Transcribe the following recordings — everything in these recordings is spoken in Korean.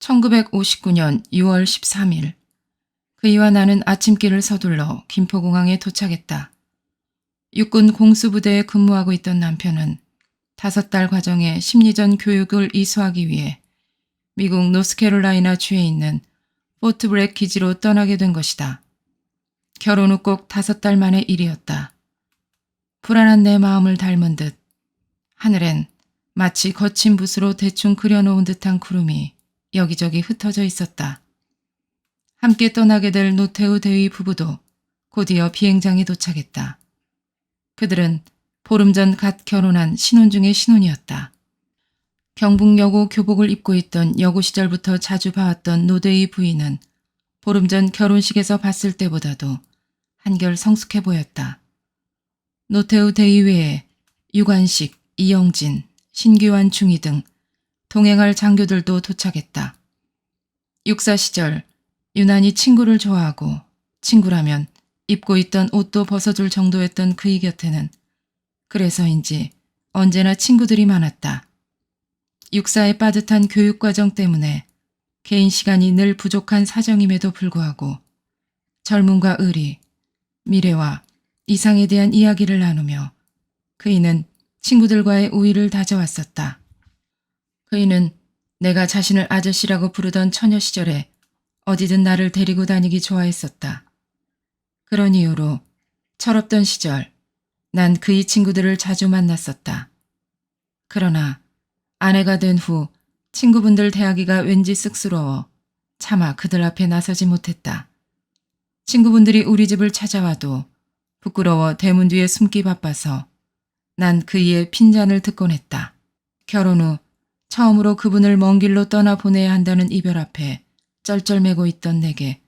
1959년 6월 13일 그이와 나는 아침길을 서둘러 김포공항에 도착했다. 육군 공수부대에 근무하고 있던 남편은 5달 과정의 심리전 교육을 이수하기 위해 미국 노스캐롤라이나 주에 있는 포트 브렉 기지로 떠나게 된 것이다. 결혼 후 꼭 5달 만의 일이었다. 불안한 내 마음을 닮은 듯 하늘엔 마치 거친 붓으로 대충 그려놓은 듯한 구름이 여기저기 흩어져 있었다. 함께 떠나게 될 노태우 대위 부부도 곧이어 비행장에 도착했다. 그들은 보름 전 갓 결혼한 신혼 중의 신혼이었다. 경북여고 교복을 입고 있던 여고 시절부터 자주 봐왔던 노대희 부인은 보름 전 결혼식에서 봤을 때보다도 한결 성숙해 보였다. 노태우 대위 외에 유관식, 이영진, 신규환 중위 등 동행할 장교들도 도착했다. 육사 시절 유난히 친구를 좋아하고 친구라면 입고 있던 옷도 벗어줄 정도였던 그의 곁에는 그래서인지 언제나 친구들이 많았다. 육사의 빠듯한 교육과정 때문에 개인 시간이 늘 부족한 사정임에도 불구하고 젊음과 의리, 미래와 이상에 대한 이야기를 나누며 그이는 친구들과의 우위를 다져왔었다. 그이는 내가 자신을 아저씨라고 부르던 처녀 시절에 어디든 나를 데리고 다니기 좋아했었다. 그런 이유로 철없던 시절 난 그의 친구들을 자주 만났었다. 그러나 아내가 된 후 친구분들 대하기가 왠지 쑥스러워 차마 그들 앞에 나서지 못했다. 친구분들이 우리 집을 찾아와도 부끄러워 대문 뒤에 숨기 바빠서 난 그이의 핀잔을 듣곤 했다. 결혼 후 처음으로 그분을 먼 길로 떠나보내야 한다는 이별 앞에 쩔쩔매고 있던 내게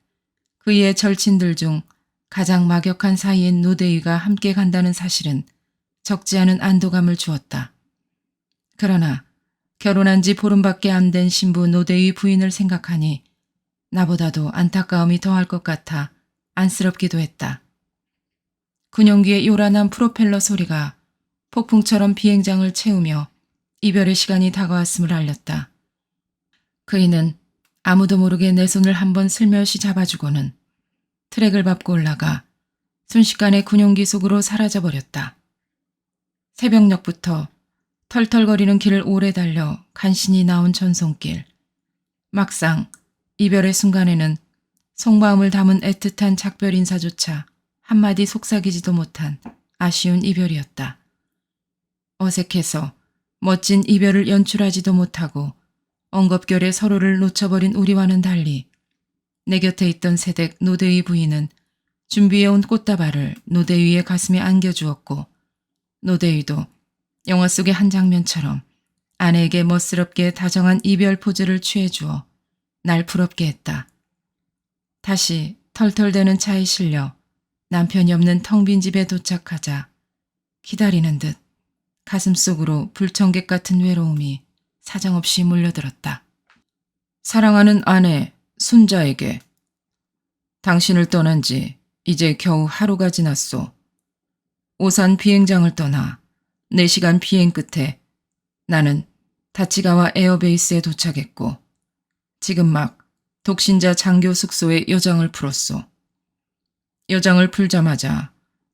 그이의 절친들 중 가장 막역한 사이인 노대위가 함께 간다는 사실은 적지 않은 안도감을 주었다. 그러나 결혼한 지 보름밖에 안 된 신부 노대위 부인을 생각하니 나보다도 안타까움이 더할 것 같아 안쓰럽기도 했다. 군용기의 요란한 프로펠러 소리가 폭풍처럼 비행장을 채우며 이별의 시간이 다가왔음을 알렸다. 그이는 아무도 모르게 내 손을 한번 슬며시 잡아주고는 트랙을 밟고 올라가 순식간에 군용기 속으로 사라져버렸다. 새벽녘부터 털털거리는 길을 오래 달려 간신히 나온 전송길. 막상 이별의 순간에는 속마음을 담은 애틋한 작별 인사조차 한마디 속삭이지도 못한 아쉬운 이별이었다. 어색해서 멋진 이별을 연출하지도 못하고 엉겁결에 서로를 놓쳐버린 우리와는 달리 내 곁에 있던 새댁 노대위 부인은 준비해온 꽃다발을 노대위의 가슴에 안겨주었고 노대위도 영화 속의 한 장면처럼 아내에게 멋스럽게 다정한 이별 포즈를 취해주어 날 부럽게 했다. 다시 털털대는 차에 실려 남편이 없는 텅 빈 집에 도착하자 기다리는 듯 가슴속으로 불청객 같은 외로움이 사정없이 몰려들었다. 사랑하는 아내 순자에게 당신을 떠난 지 이제 겨우 하루가 지났소. 오산 비행장을 떠나 4시간 비행 끝에 나는 다치가와 에어베이스에 도착했고 지금 막 독신자 장교 숙소에 요장을 풀었소. 요장을 풀자마자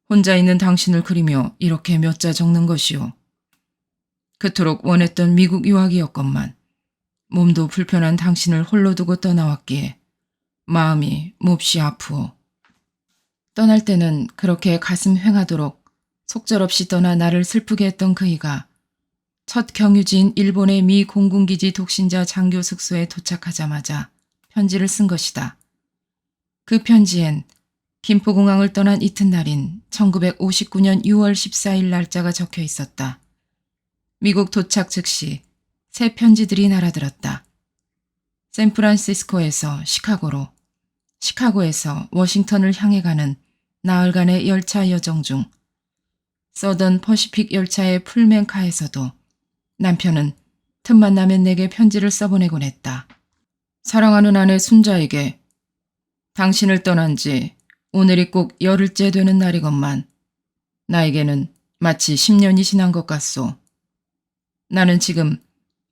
혼자 있는 당신을 그리며 이렇게 몇 자 적는 것이오. 그토록 원했던 미국 유학이었건만 몸도 불편한 당신을 홀로 두고 떠나왔기에 마음이 몹시 아프오. 떠날 때는 그렇게 가슴 횡하도록 속절없이 떠나 나를 슬프게 했던 그이가 첫 경유지인 일본의 미 공군기지 독신자 장교 숙소에 도착하자마자 편지를 쓴 것이다. 그 편지엔 김포공항을 떠난 이튿날인 1959년 6월 14일 날짜가 적혀 있었다. 미국 도착 즉시 새 편지들이 날아들었다. 샌프란시스코에서 시카고로, 시카고에서 워싱턴을 향해 가는 나흘간의 열차 여정 중 서던 퍼시픽 열차의 풀맨카에서도 남편은 틈만 나면 내게 편지를 써보내곤 했다. 사랑하는 아내 순자에게 당신을 떠난 지 오늘이 꼭 열흘째 되는 날이건만 나에게는 마치 10년이 지난 것 같소. 나는 지금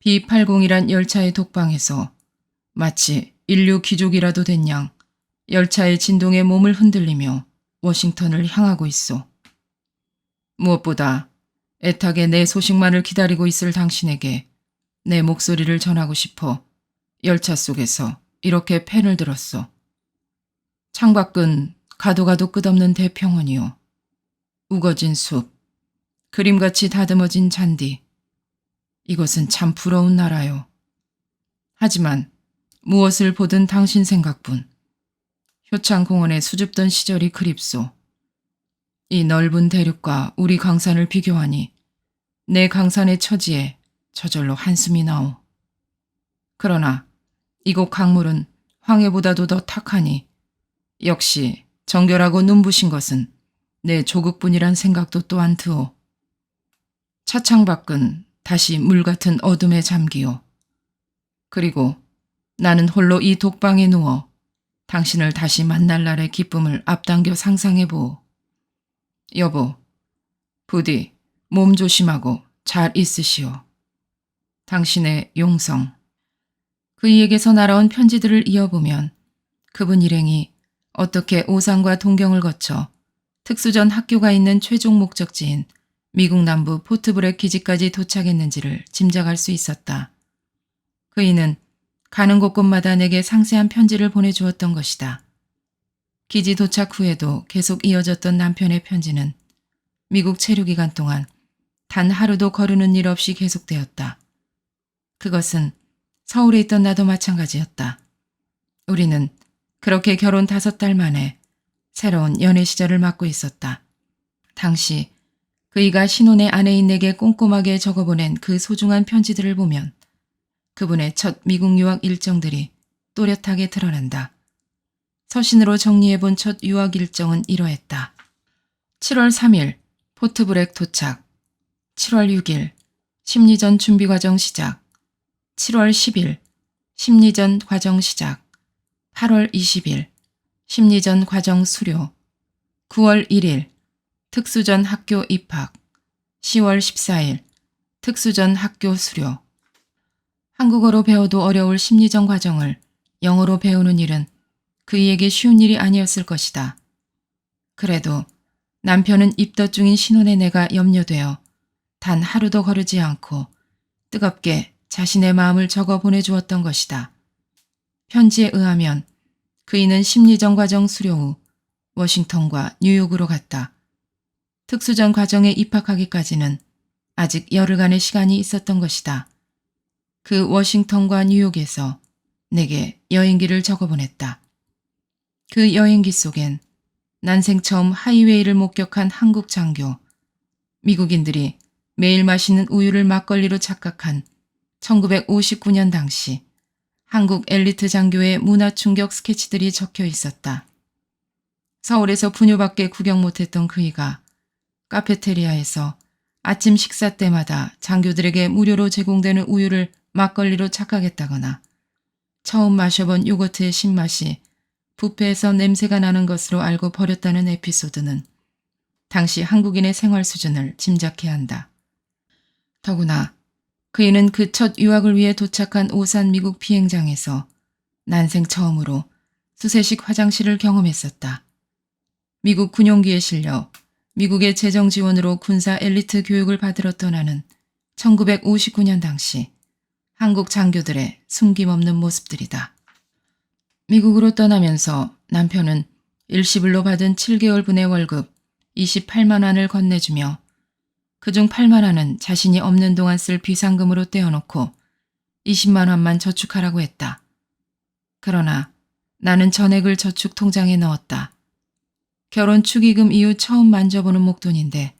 B80이란 열차의 독방에서 마치 인류 귀족이라도 된 양 열차의 진동에 몸을 흔들리며 워싱턴을 향하고 있소. 무엇보다 애타게 내 소식만을 기다리고 있을 당신에게 내 목소리를 전하고 싶어 열차 속에서 이렇게 펜을 들었소. 창밖은 가도 가도 끝없는 대평원이요. 우거진 숲, 그림같이 다듬어진 잔디. 이것은 참 부러운 나라요. 하지만 무엇을 보든 당신 생각뿐. 효창공원에 수줍던 시절이 그립소. 이 넓은 대륙과 우리 강산을 비교하니 내 강산의 처지에 저절로 한숨이 나오. 그러나 이곳 강물은 황해보다도 더 탁하니 역시 정결하고 눈부신 것은 내 조국뿐이란 생각도 또한 드오. 차창 밖은 다시 물같은 어둠에 잠기오. 그리고 나는 홀로 이 독방에 누워 당신을 다시 만날 날의 기쁨을 앞당겨 상상해보오. 여보, 부디 몸 조심하고 잘 있으시오. 당신의 용성. 그이에게서 날아온 편지들을 이어보면 그분 일행이 어떻게 오산과 동경을 거쳐 특수전 학교가 있는 최종 목적지인 미국 남부 포트브렉 기지까지 도착했는지를 짐작할 수 있었다. 그이는 가는 곳곳마다 내게 상세한 편지를 보내주었던 것이다. 기지 도착 후에도 계속 이어졌던 남편의 편지는 미국 체류 기간 동안 단 하루도 거르는 일 없이 계속되었다. 그것은 서울에 있던 나도 마찬가지였다. 우리는 그렇게 결혼 5달 만에 새로운 연애 시절을 맞고 있었다. 당시 그이가 신혼의 아내인 내게 꼼꼼하게 적어보낸 그 소중한 편지들을 보면 그분의 첫 미국 유학 일정들이 또렷하게 드러난다. 서신으로 정리해본 첫 유학 일정은 이러했다. 7월 3일 포트브렉 도착, 7월 6일 심리전 준비과정 시작, 7월 10일 심리전 과정 시작, 8월 20일 심리전 과정 수료, 9월 1일 특수전 학교 입학, 10월 14일 특수전 학교 수료. 한국어로 배워도 어려울 심리전 과정을 영어로 배우는 일은 그이에게 쉬운 일이 아니었을 것이다. 그래도 남편은 입덧 중인 신혼의 내가 염려되어 단 하루도 거르지 않고 뜨겁게 자신의 마음을 적어 보내주었던 것이다. 편지에 의하면 그이는 심리전 과정 수료 후 워싱턴과 뉴욕으로 갔다. 특수전 과정에 입학하기까지는 아직 열흘간의 시간이 있었던 것이다. 그 워싱턴과 뉴욕에서 내게 여행기를 적어보냈다. 그 여행기 속엔 난생 처음 하이웨이를 목격한 한국 장교, 미국인들이 매일 마시는 우유를 막걸리로 착각한 1959년 당시 한국 엘리트 장교의 문화 충격 스케치들이 적혀 있었다. 서울에서 부녀밖에 구경 못했던 그이가 카페테리아에서 아침 식사 때마다 장교들에게 무료로 제공되는 우유를 막걸리로 착각했다거나 처음 마셔본 요거트의 신맛이 뷔페에서 냄새가 나는 것으로 알고 버렸다는 에피소드는 당시 한국인의 생활 수준을 짐작해야 한다. 더구나 그이는 그 첫 유학을 위해 도착한 오산 미국 비행장에서 난생 처음으로 수세식 화장실을 경험했었다. 미국 군용기에 실려 미국의 재정 지원으로 군사 엘리트 교육을 받으러 떠나는 1959년 당시 한국 장교들의 숨김없는 모습들이다. 미국으로 떠나면서 남편은 일시불로 받은 7개월분의 월급 28만 원을 건네주며 그중 8만 원은 자신이 없는 동안 쓸 비상금으로 떼어놓고 20만 원만 저축하라고 했다. 그러나 나는 전액을 저축 통장에 넣었다. 결혼 축의금 이후 처음 만져보는 목돈인데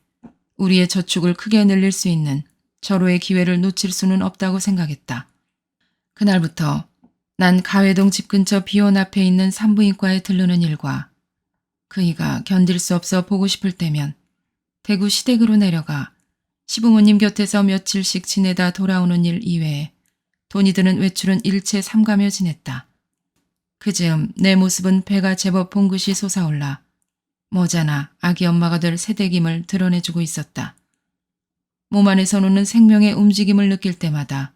우리의 저축을 크게 늘릴 수 있는 절호의 기회를 놓칠 수는 없다고 생각했다. 그날부터 난 가회동 집 근처 비원 앞에 있는 산부인과에 들르는 일과 그이가 견딜 수 없어 보고 싶을 때면 대구 시댁으로 내려가 시부모님 곁에서 며칠씩 지내다 돌아오는 일 이외에 돈이 드는 외출은 일체 삼가며 지냈다. 그즈음 내 모습은 배가 제법 봉긋이 솟아올라 머지않아 아기 엄마가 될 새댁임을 드러내주고 있었다. 몸 안에서 노는 생명의 움직임을 느낄 때마다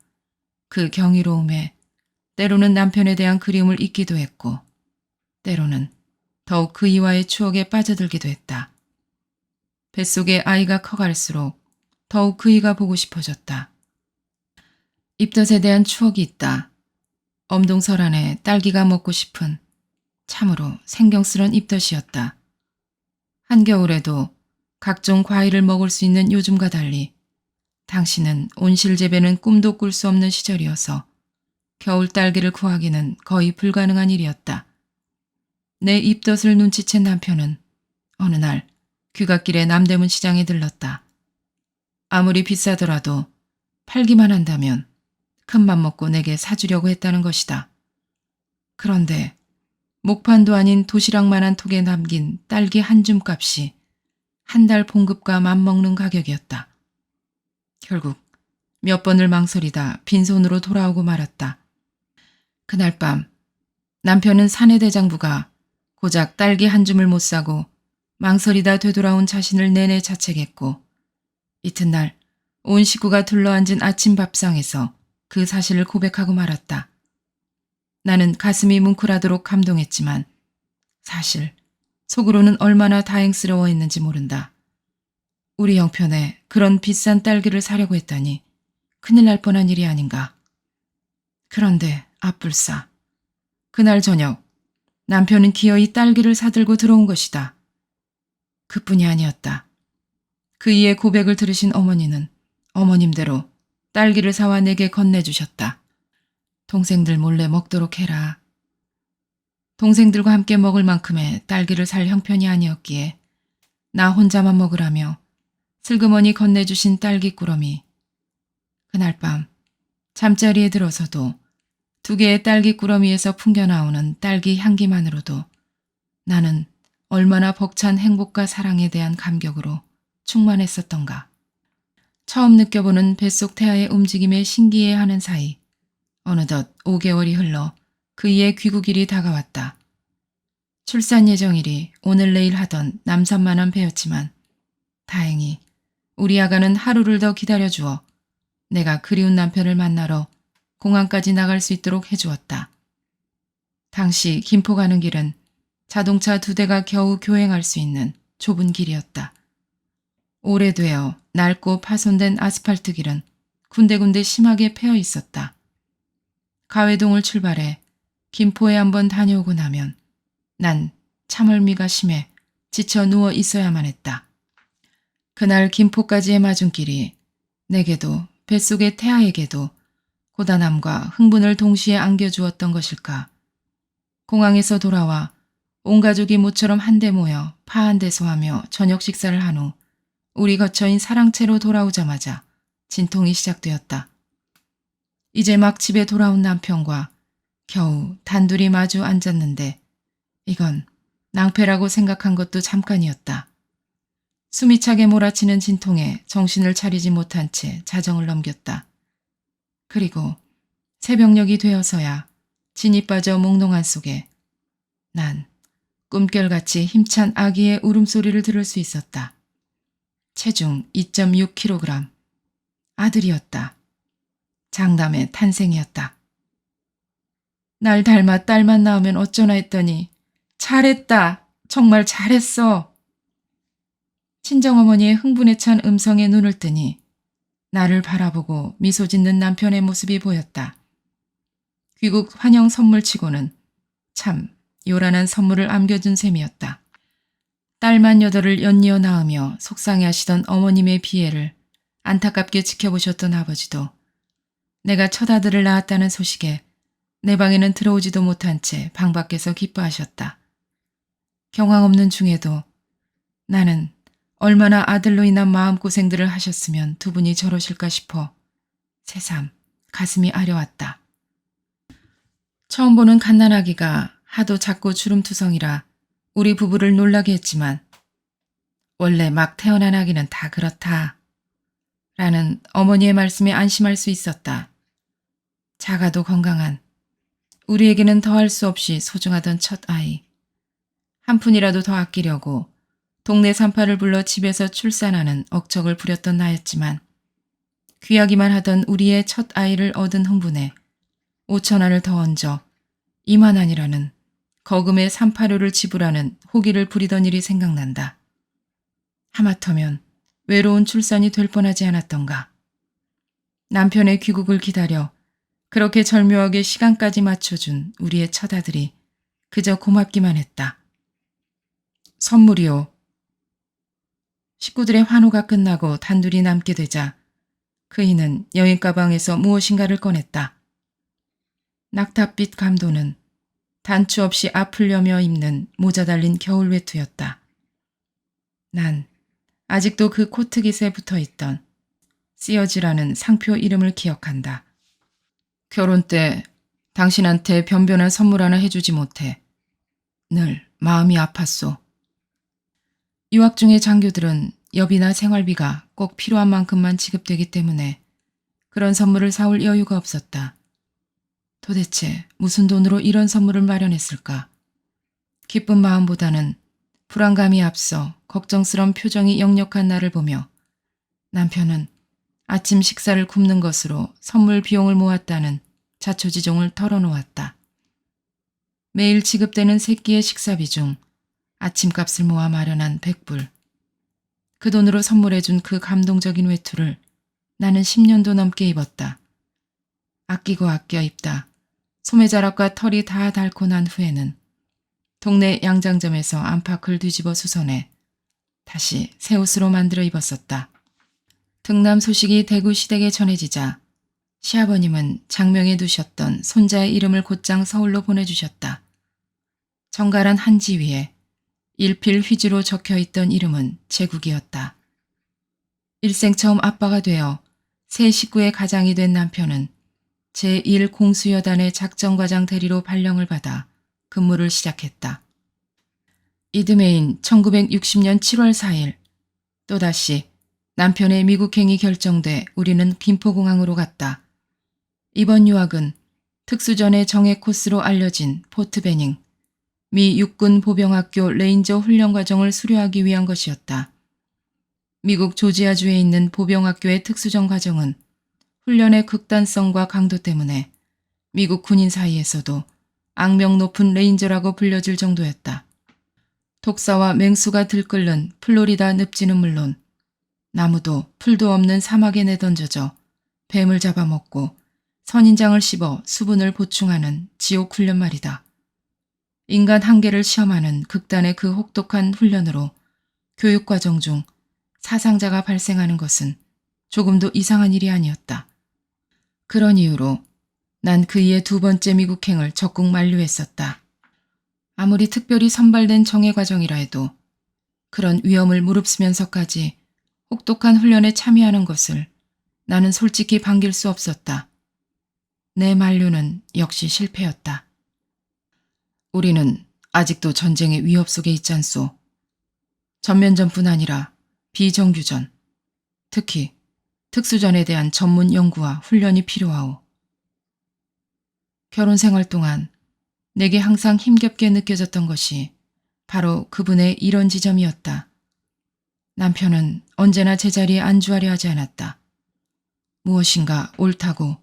그 경이로움에 때로는 남편에 대한 그리움을 잊기도 했고 때로는 더욱 그 이와의 추억에 빠져들기도 했다. 뱃속에 아이가 커갈수록 더욱 그이가 보고 싶어졌다. 입덧에 대한 추억이 있다. 엄동설 안에 딸기가 먹고 싶은 참으로 생경스런 입덧이었다. 한겨울에도 각종 과일을 먹을 수 있는 요즘과 달리 당신은 온실 재배는 꿈도 꿀 수 없는 시절이어서 겨울 딸기를 구하기는 거의 불가능한 일이었다. 내 입덧을 눈치챈 남편은 어느 날 귀갓길에 남대문 시장에 들렀다. 아무리 비싸더라도 팔기만 한다면 큰맘 먹고 내게 사주려고 했다는 것이다. 그런데 목판도 아닌 도시락만한 톡에 남긴 딸기 한 줌값이 한 달 봉급과 맞먹는 가격이었다. 결국 몇 번을 망설이다 빈손으로 돌아오고 말았다. 그날 밤 남편은 사내 대장부가 고작 딸기 한 줌을 못 사고 망설이다 되돌아온 자신을 내내 자책했고 이튿날 온 식구가 둘러앉은 아침 밥상에서 그 사실을 고백하고 말았다. 나는 가슴이 뭉클하도록 감동했지만 사실 속으로는 얼마나 다행스러워했는지 모른다. 우리 형편에 그런 비싼 딸기를 사려고 했다니 큰일 날 뻔한 일이 아닌가. 그런데 앞불싸. 그날 저녁 남편은 기어이 딸기를 사들고 들어온 것이다. 그뿐이 아니었다. 그이의 고백을 들으신 어머니는 어머님대로 딸기를 사와 내게 건네주셨다. 동생들 몰래 먹도록 해라. 동생들과 함께 먹을 만큼의 딸기를 살 형편이 아니었기에 나 혼자만 먹으라며 슬그머니 건네주신 딸기 꾸러미. 그날 밤 잠자리에 들어서도 2개의 딸기 꾸러미에서 풍겨나오는 딸기 향기만으로도 나는 얼마나 벅찬 행복과 사랑에 대한 감격으로 충만했었던가. 처음 느껴보는 뱃속 태아의 움직임에 신기해하는 사이 어느덧 5개월이 흘러 그이의 귀국일이 다가왔다. 출산 예정일이 오늘 내일 하던 남산만한 배였지만 다행히 우리 아가는 하루를 더 기다려주어 내가 그리운 남편을 만나러 공항까지 나갈 수 있도록 해주었다. 당시 김포 가는 길은 자동차 2대가 겨우 교행할 수 있는 좁은 길이었다. 오래되어 낡고 파손된 아스팔트 길은 군데군데 심하게 패여 있었다. 가회동을 출발해 김포에 한번 다녀오고 나면 난 참을미가 심해 지쳐 누워 있어야만 했다. 그날 김포까지의 마중길이 내게도 뱃속의 태아에게도 고단함과 흥분을 동시에 안겨주었던 것일까. 공항에서 돌아와 온 가족이 모처럼 한데 모여 파한대소하며 저녁 식사를 한 후 우리 거처인 사랑채로 돌아오자마자 진통이 시작되었다. 이제 막 집에 돌아온 남편과 겨우 단둘이 마주 앉았는데 이건 낭패라고 생각한 것도 잠깐이었다. 숨이 차게 몰아치는 진통에 정신을 차리지 못한 채 자정을 넘겼다. 그리고 새벽녘이 되어서야 진이 빠져 몽롱한 속에 난 꿈결같이 힘찬 아기의 울음소리를 들을 수 있었다. 체중 2.6kg. 아들이었다. 장남의 탄생이었다. 날 닮아 딸만 낳으면 어쩌나 했더니 잘했다. 정말 잘했어. 친정어머니의 흥분에 찬 음성에 눈을 뜨니 나를 바라보고 미소 짓는 남편의 모습이 보였다. 귀국 환영 선물치고는 참 요란한 선물을 안겨준 셈이었다. 딸만 8을 연이어 낳으며 속상해하시던 어머님의 비애를 안타깝게 지켜보셨던 아버지도 내가 첫 아들을 낳았다는 소식에 내 방에는 들어오지도 못한 채 방 밖에서 기뻐하셨다. 경황 없는 중에도 나는 얼마나 아들로 인한 마음고생들을 하셨으면 2분이 저러실까 싶어 새삼 가슴이 아려왔다. 처음 보는 갓난아기가 하도 작고 주름투성이라 우리 부부를 놀라게 했지만 원래 막 태어난 아기는 다 그렇다. 라는 어머니의 말씀에 안심할 수 있었다. 작아도 건강한 우리에게는 더할 수 없이 소중하던 첫 아이. 한 푼이라도 더 아끼려고 동네 산파를 불러 집에서 출산하는 억척을 부렸던 나였지만 귀하기만 하던 우리의 첫 아이를 얻은 흥분에 5,000원을 더 얹어 2만 원이라는 거금의 3,8호를 지불하는 호기를 부리던 일이 생각난다. 하마터면 외로운 출산이 될 뻔하지 않았던가. 남편의 귀국을 기다려 그렇게 절묘하게 시간까지 맞춰준 우리의 처다들이 그저 고맙기만 했다. 선물이요. 식구들의 환호가 끝나고 단둘이 남게 되자 그이는 여행 가방에서 무엇인가를 꺼냈다. 낙탑빛 감도는 단추 없이 아플려며 입는 모자 달린 겨울 외투였다. 난 아직도 그 코트깃에 붙어있던 시어즈라는 상표 이름을 기억한다. 결혼 때 당신한테 변변한 선물 하나 해주지 못해 늘 마음이 아팠소. 유학 중의 장교들은 여비나 생활비가 꼭 필요한 만큼만 지급되기 때문에 그런 선물을 사올 여유가 없었다. 도대체 무슨 돈으로 이런 선물을 마련했을까? 기쁜 마음보다는 불안감이 앞서 걱정스런 표정이 역력한 나를 보며 남편은 아침 식사를 굶는 것으로 선물 비용을 모았다는 자초지종을 털어놓았다. 매일 지급되는 세 끼의 식사비 중 아침값을 모아 마련한 100불. 그 돈으로 선물해준 그 감동적인 외투를 나는 10년도 넘게 입었다. 아끼고 아껴 입다 소매자락과 털이 다 닳고 난 후에는 동네 양장점에서 안팎을 뒤집어 수선해 다시 새 옷으로 만들어 입었었다. 등남 소식이 대구 시댁에 전해지자 시아버님은 장명해 두셨던 손자의 이름을 곧장 서울로 보내주셨다. 정갈한 한지 위에 일필 휘지로 적혀있던 이름은 제국이었다. 일생 처음 아빠가 되어 새 식구의 가장이 된 남편은 제1공수여단의 작전과장 대리로 발령을 받아 근무를 시작했다. 이듬해인 1960년 7월 4일 또다시 남편의 미국행이 결정돼 우리는 김포공항으로 갔다. 이번 유학은 특수전의 정예 코스로 알려진 포트 베닝, 미 육군 보병학교 레인저 훈련과정을 수료하기 위한 것이었다. 미국 조지아주에 있는 보병학교의 특수전 과정은 훈련의 극단성과 강도 때문에 미국 군인 사이에서도 악명 높은 레인저라고 불려질 정도였다. 독사와 맹수가 들끓는 플로리다 늪지는 물론 나무도 풀도 없는 사막에 내던져져 뱀을 잡아먹고 선인장을 씹어 수분을 보충하는 지옥 훈련 말이다. 인간 한계를 시험하는 극단의 그 혹독한 훈련으로 교육과정 중 사상자가 발생하는 것은 조금도 이상한 일이 아니었다. 그런 이유로 난 그이의 두 번째 미국행을 적극 만류했었다. 아무리 특별히 선발된 정예 과정이라 해도 그런 위험을 무릅쓰면서까지 혹독한 훈련에 참여하는 것을 나는 솔직히 반길 수 없었다. 내 만류는 역시 실패였다. 우리는 아직도 전쟁의 위협 속에 있잖소. 전면전뿐 아니라 비정규전, 특히 특수전에 대한 전문 연구와 훈련이 필요하오. 결혼 생활 동안 내게 항상 힘겹게 느껴졌던 것이 바로 그분의 이런 지점이었다. 남편은 언제나 제자리에 안주하려 하지 않았다. 무엇인가 옳다고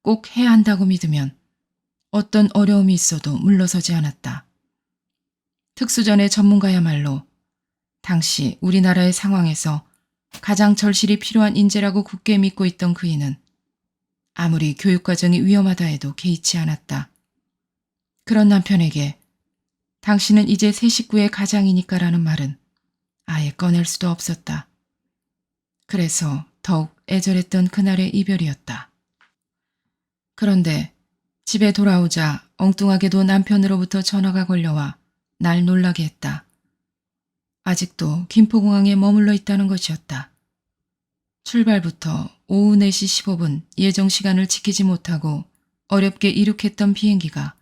꼭 해야 한다고 믿으면 어떤 어려움이 있어도 물러서지 않았다. 특수전의 전문가야말로 당시 우리나라의 상황에서 가장 절실히 필요한 인재라고 굳게 믿고 있던 그이는 아무리 교육과정이 위험하다 해도 개의치 않았다. 그런 남편에게 당신은 이제 새 식구의 가장이니까라는 말은 아예 꺼낼 수도 없었다. 그래서 더욱 애절했던 그날의 이별이었다. 그런데 집에 돌아오자 엉뚱하게도 남편으로부터 전화가 걸려와 날 놀라게 했다. 아직도 김포공항에 머물러 있다는 것이었다. 출발부터 오후 4시 15분 예정 시간을 지키지 못하고 어렵게 이륙했던 비행기가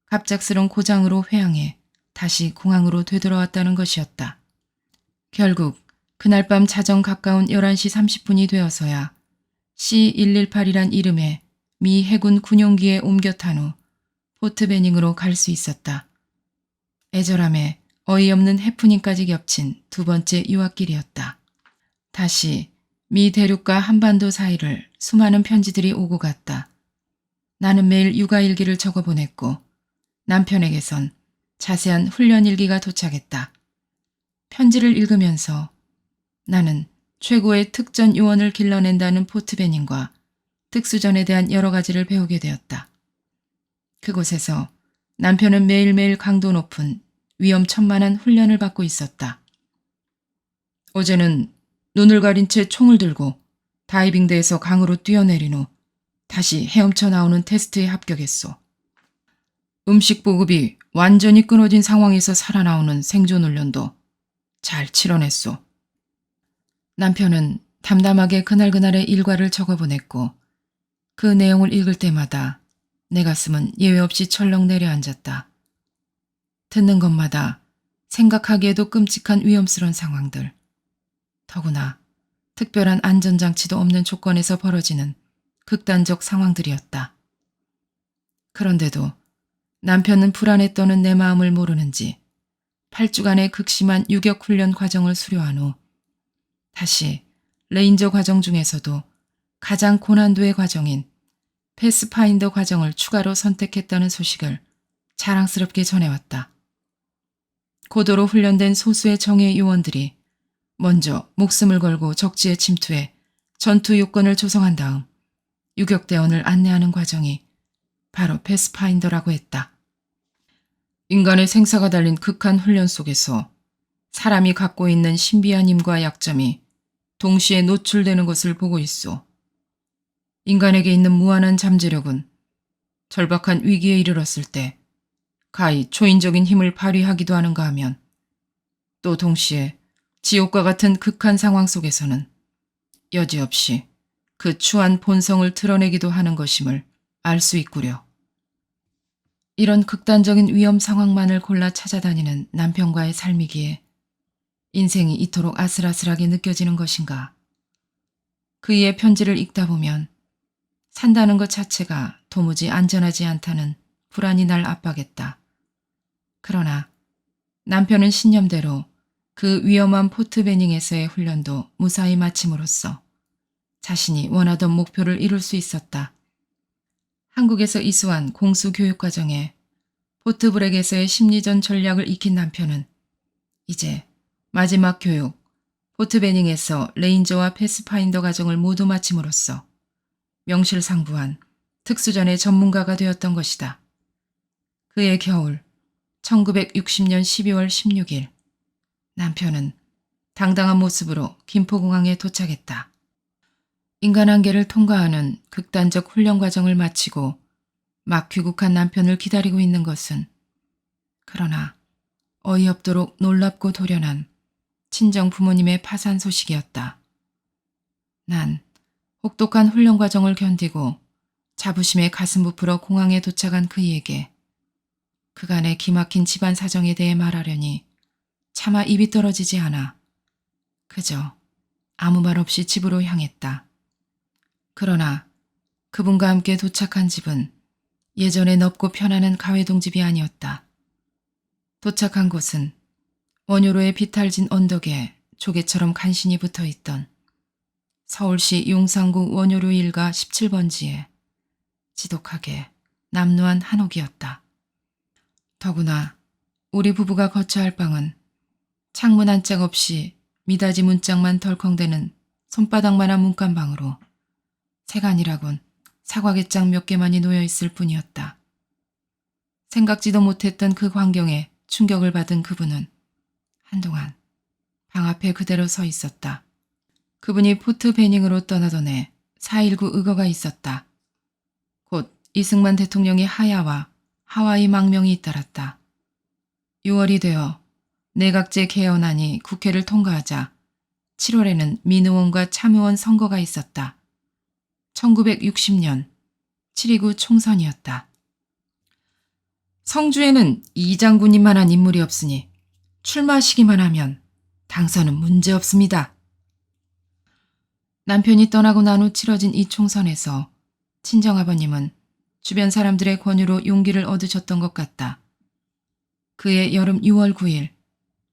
갑작스런 고장으로 회항해 다시 공항으로 되돌아왔다는 것이었다. 결국 그날 밤 자정 가까운 11시 30분이 되어서야 C-118이란 이름의 미 해군 군용기에 옮겨 탄 후 포트 베닝으로 갈 수 있었다. 애절함에 어이없는 해프닝까지 겹친 두 번째 유학길이었다. 다시 미 대륙과 한반도 사이를 수많은 편지들이 오고 갔다. 나는 매일 육아일기를 적어보냈고 남편에게선 자세한 훈련일기가 도착했다. 편지를 읽으면서 나는 최고의 특전 요원을 길러낸다는 포트베닝과 특수전에 대한 여러 가지를 배우게 되었다. 그곳에서 남편은 매일매일 강도 높은 위험천만한 훈련을 받고 있었다. 어제는 눈을 가린 채 총을 들고 다이빙대에서 강으로 뛰어내린 후 다시 헤엄쳐 나오는 테스트에 합격했소. 음식 보급이 완전히 끊어진 상황에서 살아나오는 생존 훈련도 잘 치러냈소. 남편은 담담하게 그날그날의 일과를 적어보냈고 그 내용을 읽을 때마다 내 가슴은 예외 없이 철렁 내려앉았다. 듣는 것마다 생각하기에도 끔찍한 위험스러운 상황들. 더구나 특별한 안전장치도 없는 조건에서 벌어지는 극단적 상황들이었다. 그런데도 남편은 불안에 떠는 내 마음을 모르는지 8주간의 극심한 유격훈련 과정을 수료한 후 다시 레인저 과정 중에서도 가장 고난도의 과정인 패스파인더 과정을 추가로 선택했다는 소식을 자랑스럽게 전해왔다. 고도로 훈련된 소수의 정예 요원들이 먼저 목숨을 걸고 적지에 침투해 전투 요건을 조성한 다음 유격대원을 안내하는 과정이 바로 패스파인더라고 했다. 인간의 생사가 달린 극한 훈련 속에서 사람이 갖고 있는 신비한 힘과 약점이 동시에 노출되는 것을 보고 있소. 인간에게 있는 무한한 잠재력은 절박한 위기에 이르렀을 때 가히 초인적인 힘을 발휘하기도 하는가 하면 또 동시에 지옥과 같은 극한 상황 속에서는 여지없이 그 추한 본성을 드러내기도 하는 것임을 알 수 있구려. 이런 극단적인 위험 상황만을 골라 찾아다니는 남편과의 삶이기에 인생이 이토록 아슬아슬하게 느껴지는 것인가. 그이의 편지를 읽다 보면 산다는 것 자체가 도무지 안전하지 않다는 불안이 날 압박했다. 그러나 남편은 신념대로 그 위험한 포트베닝에서의 훈련도 무사히 마침으로써 자신이 원하던 목표를 이룰 수 있었다. 한국에서 이수한 공수교육과정에 포트브렉에서의 심리전 전략을 익힌 남편은 이제 마지막 교육, 포트베닝에서 레인저와 패스파인더 과정을 모두 마침으로써 명실상부한 특수전의 전문가가 되었던 것이다. 그해 겨울 1960년 12월 16일 남편은 당당한 모습으로 김포공항에 도착했다. 인간 한계를 통과하는 극단적 훈련 과정을 마치고 막 귀국한 남편을 기다리고 있는 것은 그러나 어이없도록 놀랍고 돌연한 친정 부모님의 파산 소식이었다. 난 혹독한 훈련 과정을 견디고 자부심에 가슴 부풀어 공항에 도착한 그이에게 그간의 기막힌 집안 사정에 대해 말하려니 차마 입이 떨어지지 않아 그저 아무 말 없이 집으로 향했다. 그러나 그분과 함께 도착한 집은 예전에 넓고 편안한 가회동 집이 아니었다. 도착한 곳은 원효로의 비탈진 언덕에 조개처럼 간신히 붙어있던 서울시 용산구 원효로 일가 17번지에 지독하게 남루한 한옥이었다. 더구나 우리 부부가 거처할 방은 창문 한 짝 없이 미닫이 문짝만 덜컹대는 손바닥만한 문간방으로 세간이라곤 사과개장 몇 개만이 놓여있을 뿐이었다. 생각지도 못했던 그 광경에 충격을 받은 그분은 한동안 방 앞에 그대로 서 있었다. 그분이 포트 베닝으로 떠나던 해 4.19 의거가 있었다. 곧 이승만 대통령의 하야와 하와이 망명이 잇따랐다. 6월이 되어 내각제 개헌안이 국회를 통과하자 7월에는 민의원과 참의원 선거가 있었다. 1960년 7.29 총선이었다. 성주에는 이 장군님만한 인물이 없으니 출마하시기만 하면 당선은 문제없습니다. 남편이 떠나고 난 후 치러진 이 총선에서 친정아버님은 주변 사람들의 권유로 용기를 얻으셨던 것 같다. 그해 여름 6월 9일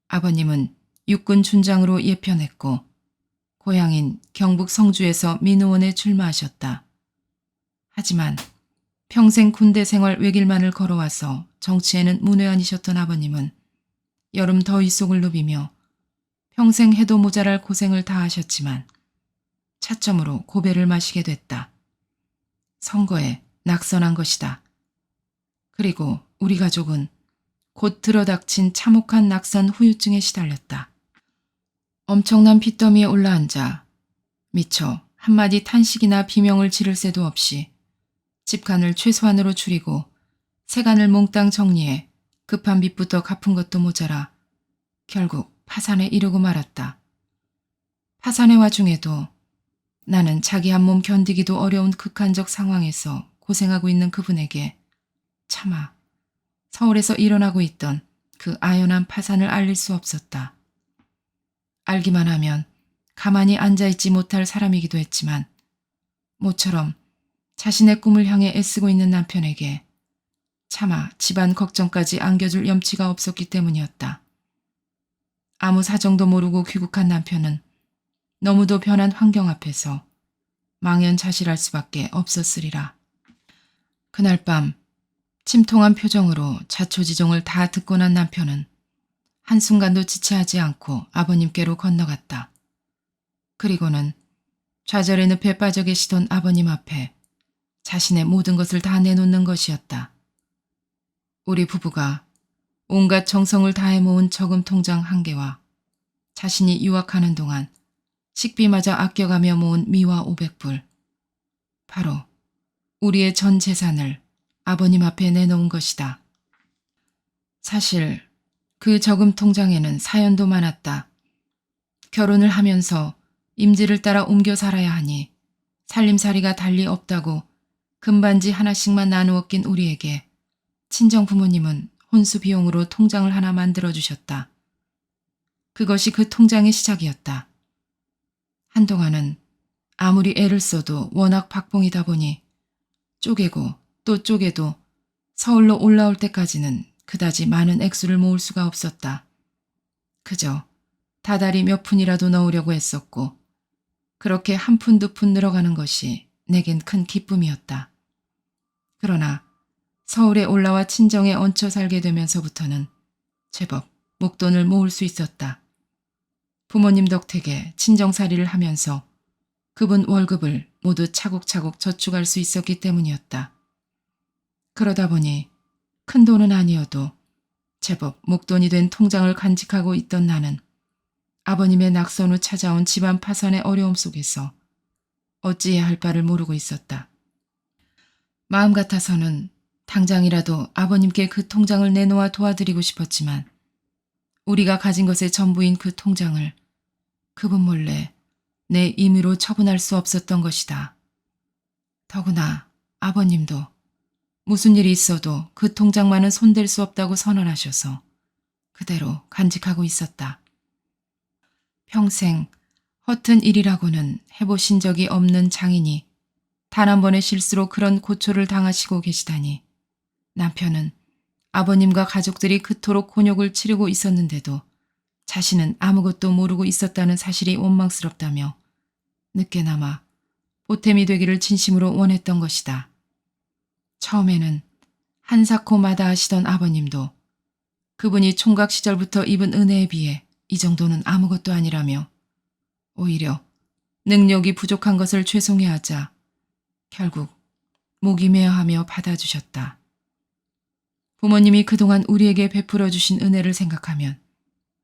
아버님은 육군 준장으로 예편했고 고향인 경북 성주에서 민의원에 출마하셨다. 하지만 평생 군대 생활 외길만을 걸어와서 정치에는 문외한이셨던 아버님은 여름 더위 속을 누비며 평생 해도 모자랄 고생을 다 하셨지만 차점으로 고배를 마시게 됐다. 선거에 낙선한 것이다. 그리고 우리 가족은 곧 들어닥친 참혹한 낙선 후유증에 시달렸다. 엄청난 핏더미에 올라앉아 미처 한마디 탄식이나 비명을 지를 새도 없이 집간을 최소한으로 줄이고 세간을 몽땅 정리해 급한 빚부터 갚은 것도 모자라 결국 파산에 이르고 말았다. 파산의 와중에도 나는 자기 한 몸 견디기도 어려운 극한적 상황에서 고생하고 있는 그분에게 차마 서울에서 일어나고 있던 그 아연한 파산을 알릴 수 없었다. 알기만 하면 가만히 앉아있지 못할 사람이기도 했지만 모처럼 자신의 꿈을 향해 애쓰고 있는 남편에게 차마 집안 걱정까지 안겨줄 염치가 없었기 때문이었다. 아무 사정도 모르고 귀국한 남편은 너무도 변한 환경 앞에서 망연자실할 수밖에 없었으리라. 그날 밤 침통한 표정으로 자초지종을 다 듣고 난 남편은 한순간도 지체하지 않고 아버님께로 건너갔다. 그리고는 좌절의 늪에 빠져 계시던 아버님 앞에 자신의 모든 것을 다 내놓는 것이었다. 우리 부부가 온갖 정성을 다해 모은 저금 통장 1개와 자신이 유학하는 동안 식비마저 아껴가며 모은 미화 500불. 바로 우리의 전 재산을 아버님 앞에 내놓은 것이다. 사실 그 저금 통장에는 사연도 많았다. 결혼을 하면서 임지를 따라 옮겨 살아야 하니 살림살이가 달리 없다고 금반지 하나씩만 나누어 낀 우리에게 친정 부모님은 혼수 비용으로 통장을 하나 만들어주셨다. 그것이 그 통장의 시작이었다. 한동안은 아무리 애를 써도 워낙 박봉이다 보니 쪼개고 또 쪼개도 서울로 올라올 때까지는 그다지 많은 액수를 모을 수가 없었다. 그저 다달이 몇 푼이라도 넣으려고 했었고 그렇게 한 푼 두 푼 늘어가는 것이 내겐 큰 기쁨이었다. 그러나 서울에 올라와 친정에 얹혀 살게 되면서부터는 제법 목돈을 모을 수 있었다. 부모님 덕택에 친정살이를 하면서 그분 월급을 모두 차곡차곡 저축할 수 있었기 때문이었다. 그러다 보니 큰 돈은 아니어도 제법 목돈이 된 통장을 간직하고 있던 나는 아버님의 낙선 후 찾아온 집안 파산의 어려움 속에서 어찌해야 할 바를 모르고 있었다. 마음 같아서는 당장이라도 아버님께 그 통장을 내놓아 도와드리고 싶었지만 우리가 가진 것의 전부인 그 통장을 그분 몰래 내 임의로 처분할 수 없었던 것이다. 더구나 아버님도 무슨 일이 있어도 그 통장만은 손댈 수 없다고 선언하셔서 그대로 간직하고 있었다. 평생 허튼 일이라고는 해보신 적이 없는 장인이 단 한 번의 실수로 그런 고초를 당하시고 계시다니 남편은 아버님과 가족들이 그토록 곤욕을 치르고 있었는데도 자신은 아무것도 모르고 있었다는 사실이 원망스럽다며 늦게나마 보탬이 되기를 진심으로 원했던 것이다. 처음에는 한사코 마다하시던 아버님도 그분이 총각 시절부터 입은 은혜에 비해 이 정도는 아무것도 아니라며 오히려 능력이 부족한 것을 죄송해하자 결국 목이 메어하며 받아주셨다. 부모님이 그동안 우리에게 베풀어 주신 은혜를 생각하면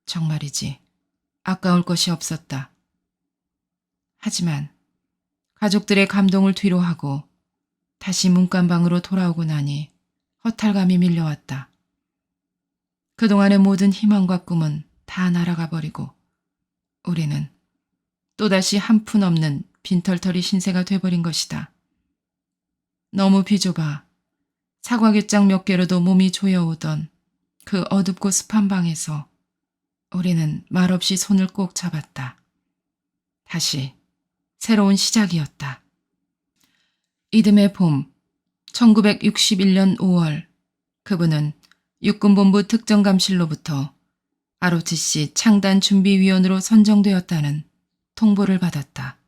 정말이지 아까울 것이 없었다. 하지만 가족들의 감동을 뒤로하고 다시 문간방으로 돌아오고 나니 허탈감이 밀려왔다. 그동안의 모든 희망과 꿈은 다 날아가 버리고 우리는 또다시 한 푼 없는 빈털터리 신세가 돼버린 것이다. 너무 비좁아 사과곶장 몇 개로도 몸이 조여오던 그 어둡고 습한 방에서 우리는 말없이 손을 꼭 잡았다. 다시 새로운 시작이었다. 이듬해 봄 1961년 5월 그분은 육군본부 특정감실로부터 ROTC 창단준비위원으로 선정되었다는 통보를 받았다.